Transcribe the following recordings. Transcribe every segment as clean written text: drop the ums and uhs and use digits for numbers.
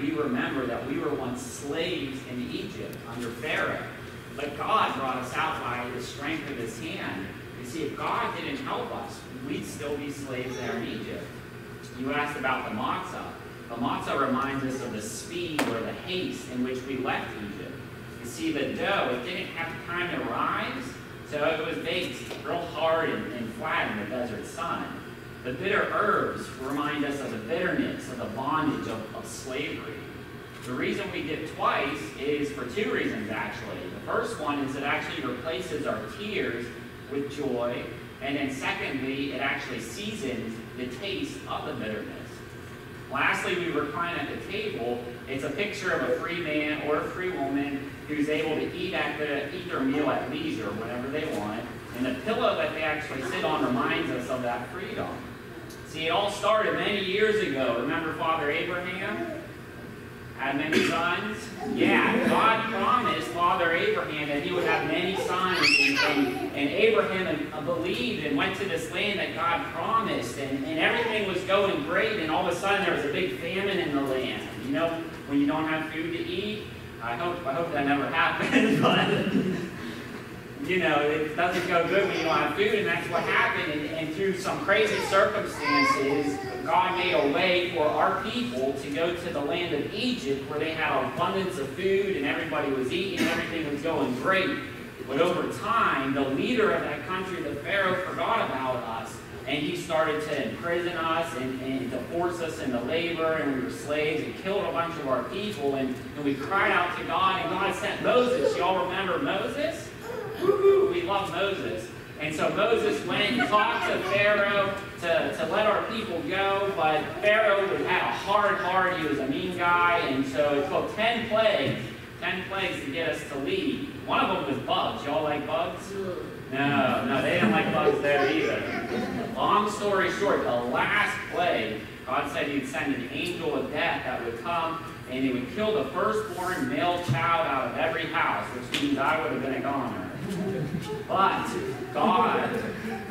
we remember that we were once slaves in Egypt under Pharaoh. But God brought us out by the strength of his hand. You see, if God didn't help us, we'd still be slaves there in Egypt. You asked about the matzah. The matzah reminds us of the speed or the haste in which we left Egypt. You see, the dough, it didn't have time to rise, so it was baked real hard and flat in the desert sun. The bitter herbs remind us of the bitterness of the bondage of slavery. The reason we dip twice is for two reasons, actually. The first one is it actually replaces our tears with joy, and then secondly, it actually seasons the taste of the bitterness. Lastly, we recline at the table. It's a picture of a free man or a free woman who's able to eat their meal at leisure whenever they want. And the pillow that they actually sit on reminds us of that freedom. See, it all started many years ago. Remember Father Abraham? Had many sons? Yeah, God promised Father Abraham that he would have many sons, and Abraham believed and went to this land that God promised, and everything was going great, and all of a sudden there was a big famine in the land. You know, when you don't have food to eat, I hope that never happens, but you know, it doesn't go good when you don't have food, and that's what happened. And through some crazy circumstances, God made a way for our people to go to the land of Egypt, where they had an abundance of food, and everybody was eating, and everything was going great. But over time, the leader of that country, the Pharaoh, forgot about us, and he started to imprison us and to force us into labor, and we were slaves, and killed a bunch of our people, and we cried out to God, and God sent Moses. Y'all remember Moses? Woo-hoo, we love Moses. And so Moses went and talked to Pharaoh to let our people go, but Pharaoh had a hard heart. He was a mean guy, and so it took 10 plagues to get us to leave. One of them was bugs. Y'all like bugs? No, they didn't like bugs there either. Long story short, the last plague, God said he'd send an angel of death that would come, and he would kill the firstborn male child out of every house, which means I would have been a goner. But God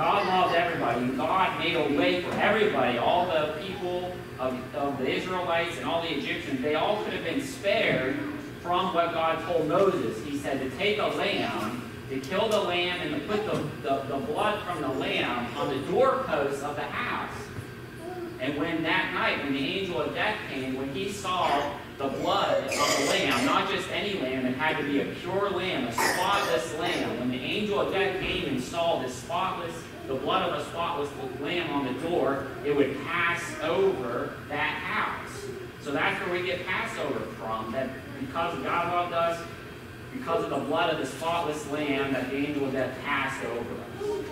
loved everybody, and God made a way for everybody. All the people of the Israelites and all the Egyptians, they all could have been spared from what God told Moses. He said to take a lamb, to kill the lamb, and to put the blood from the lamb on the doorposts of the house. And when that night, when the angel of death came, when he saw the blood of the lamb, not just any lamb, it had to be a pure lamb, a spotless lamb. When the angel of death came and saw the blood of a spotless lamb on the door, it would pass over that house. So that's where we get Passover from, that because God loved us, because of the blood of the spotless lamb, that the angel of death passed over us.